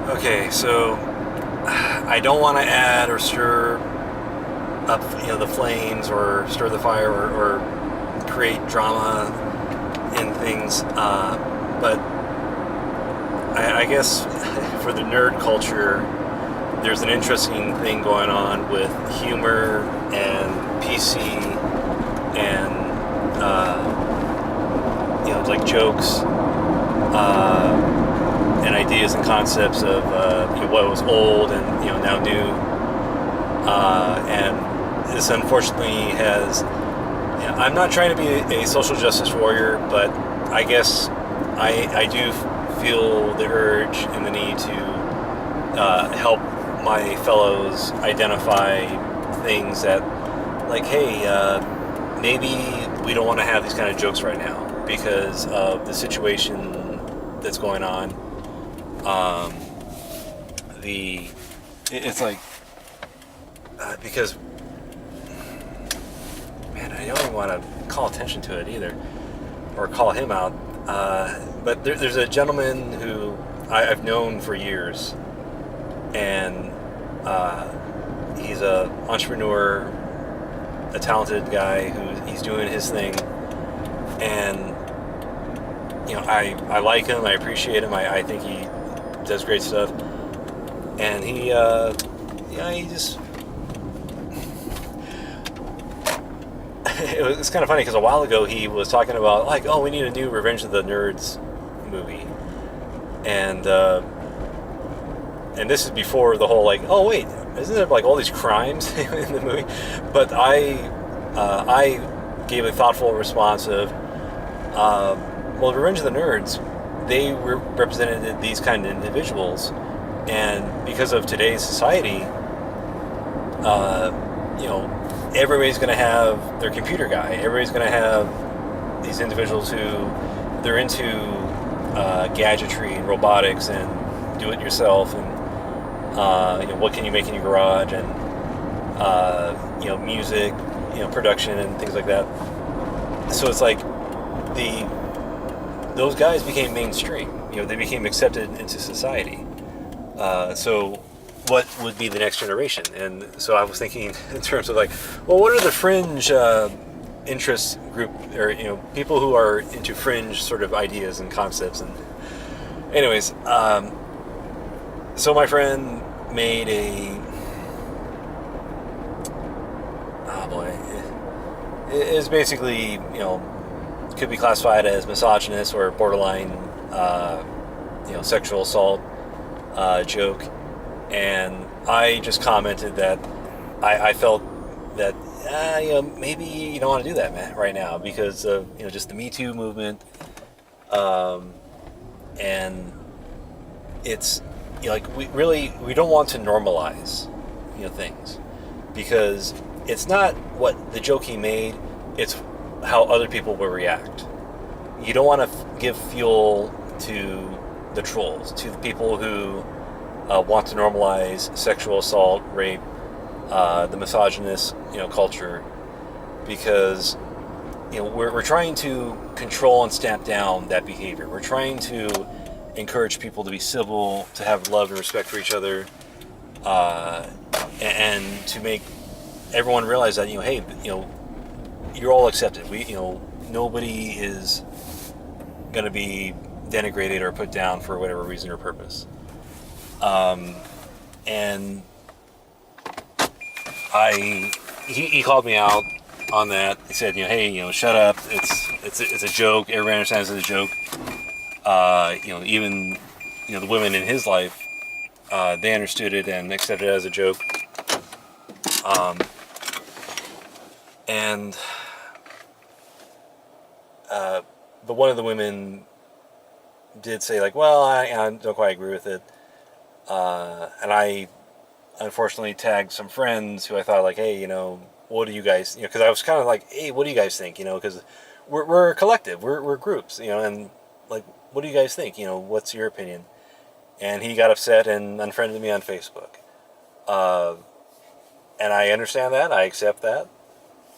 Okay, so I don't want to add or stir up, the flames or stir the fire or create drama in things. But I guess for the nerd culture, there's an interesting thing going on with humor and PC and like jokes and ideas and concepts of what was old and now new. And this unfortunately has. I'm not trying to be a social justice warrior, but I guess I do feel the urge and the need to help my fellows identify things that, like, hey, maybe we don't want to have these kind of jokes right now because of the situation that's going on. Um, the it's like because man, I don't even want to call attention to it either or call him out. But there's a gentleman who I've known for years, and he's a entrepreneur, a talented guy who he's doing his thing, and I like him, I appreciate him, I think he does great stuff, and he just it was kind of funny because a while ago he was talking about, like, oh, we need a new Revenge of the Nerds movie, and this is before the whole, like, oh wait, isn't there like all these crimes in the movie? But I gave a thoughtful response of, well, Revenge of the Nerds, they represented these kind of individuals, and because of today's society, everybody's going to have their computer guy. Everybody's going to have these individuals who they're into gadgetry and robotics and do it yourself, and what can you make in your garage, and music, production and things like that. So it's like those guys became mainstream. They became accepted into society. So what would be the next generation? And so I was thinking in terms of, like, well, what are the fringe interest group, or people who are into fringe sort of ideas and concepts. And anyways, so my friend made oh boy, it is basically, could be classified as misogynist or borderline sexual assault joke. And I just commented that I felt that maybe you don't want to do that, man, right now, because of just the Me Too movement, and it's like we don't want to normalize things, because it's not what the joke he made, it's how other people will react. You don't want to give fuel to the trolls, to the people who want to normalize sexual assault, rape, the misogynist, culture, because we're trying to control and stamp down that behavior. We're trying to encourage people to be civil, to have love and respect for each other, and to make everyone realize that hey, you're all accepted. Nobody is going to be denigrated or put down for whatever reason or purpose. And he called me out on that. He said, hey, shut up. It's a joke. Everybody understands it's a joke. Even the women in his life, they understood it and accepted it as a joke. And but one of the women did say, like, well, I don't quite agree with it. And I unfortunately tagged some friends who I thought, like, hey, what do you guys, because I was kind of like, hey, what do you guys think? Because we're a collective, we're groups, and, like, what do you guys think? What's your opinion? And he got upset and unfriended me on Facebook. And I understand that. I accept that.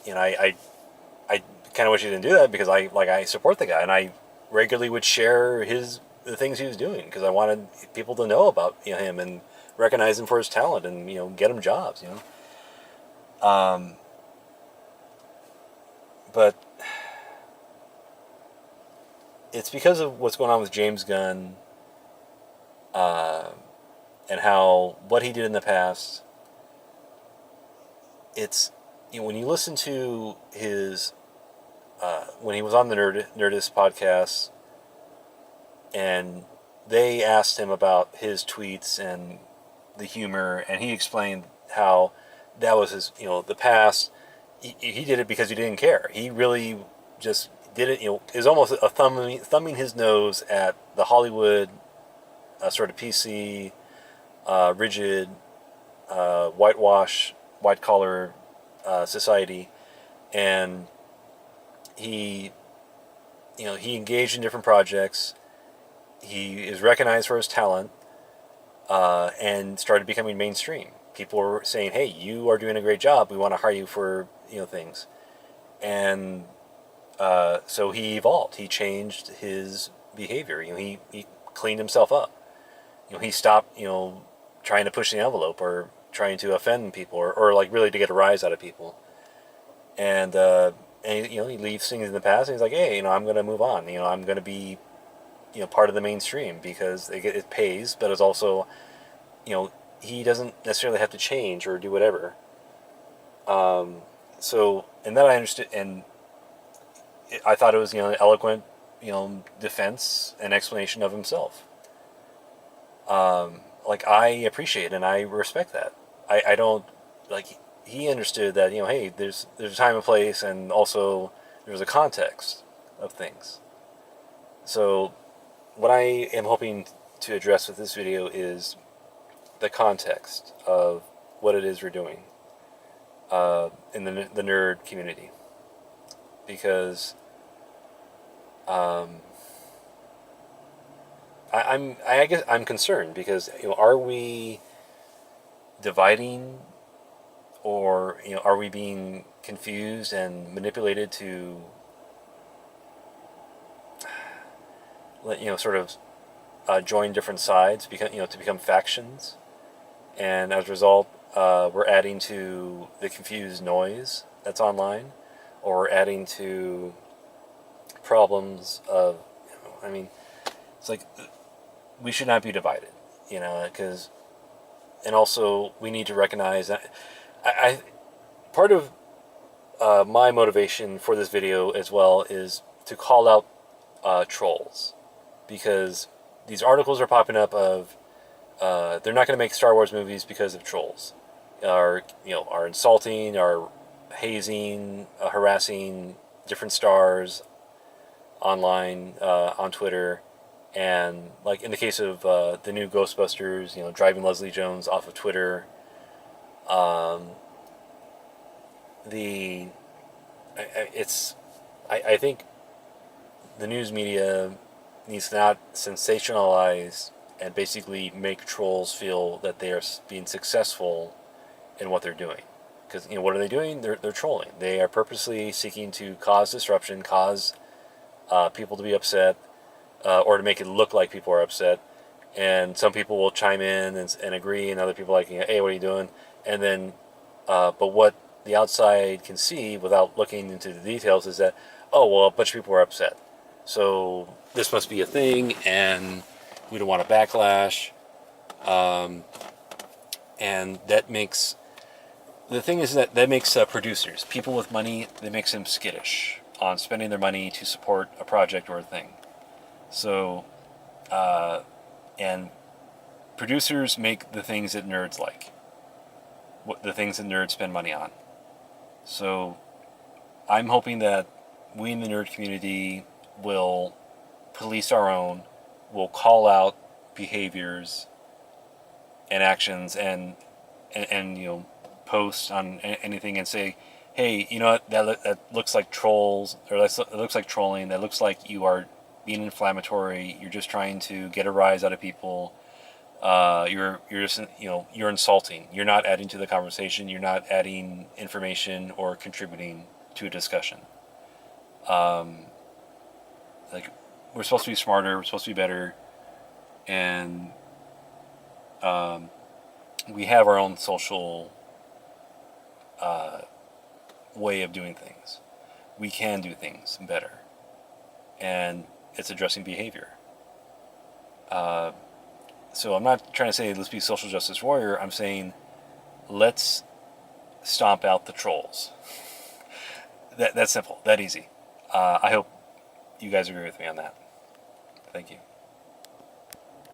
I kind of wish he didn't do that, because I support the guy, and I regularly would share his the things he was doing because I wanted people to know about him and recognize him for his talent and get him jobs. But it's because of what's going on with James Gunn and how what he did in the past. It's when you listen to his when he was on the Nerdist podcast, and they asked him about his tweets and the humor, and he explained how that was his the past. He did it because he didn't care. He really just did it. It was almost a thumbing his nose at the Hollywood sort of PC, rigid, white collar society, and he engaged in different projects. He is recognized for his talent, and started becoming mainstream. People were saying, "Hey, you are doing a great job. We want to hire you for things," and so he evolved. He changed his behavior. He cleaned himself up. He stopped trying to push the envelope or trying to offend people or like really to get a rise out of people. And he leaves things in the past and he's like, hey, I'm going to move on. I'm going to be part of the mainstream because it pays, but it's also he doesn't necessarily have to change or do whatever. So and that I understood, and I thought it was an eloquent defense and explanation of himself. Like I appreciate and I respect that. I don't like he understood that hey, there's a time and place, and also there's a context of things. So what I am hoping to address with this video is the context of what it is we're doing in the nerd community, because I guess I'm concerned because are we dividing, or are we being confused and manipulated to let sort of join different sides, to become factions, and as a result we're adding to the confused noise that's online, or adding to problems of it's like we should not be divided, because and also we need to recognize that I part of my motivation for this video as well is to call out trolls, because these articles are popping up of they're not going to make Star Wars movies because of trolls, are insulting, are hazing, harassing different stars online, on Twitter, and like in the case of the new Ghostbusters, driving Leslie Jones off of Twitter. I think the news media needs to not sensationalize and basically make trolls feel that they are being successful in what they're doing. Because what are they doing? They're trolling. They are purposely seeking to cause disruption, cause people to be upset, or to make it look like people are upset. And some people will chime in and agree, and other people are like, hey, what are you doing? And then, but what the outside can see without looking into the details is that, oh, well, a bunch of people are upset. So this must be a thing, and we don't want a backlash. And that makes, the thing is that makes producers, people with money, that makes them skittish on spending their money to support a project or a thing. So, and producers make the things that nerds like, the things that nerds spend money on. So I'm hoping that we in the nerd community will police our own, will call out behaviors and actions, and post on anything and say, hey, what, that looks like trolls, or it looks like trolling, that looks like you are being inflammatory, you're just trying to get a rise out of people, you're just you're insulting, you're not adding to the conversation, you're not adding information or contributing to a discussion. Like, we're supposed to be smarter, we're supposed to be better, and we have our own social way of doing things. We can do things better, and it's addressing behavior. So I'm not trying to say let's be social justice warrior. I'm saying let's stomp out the trolls. That's simple, that easy. I hope you guys agree with me on that. Thank you.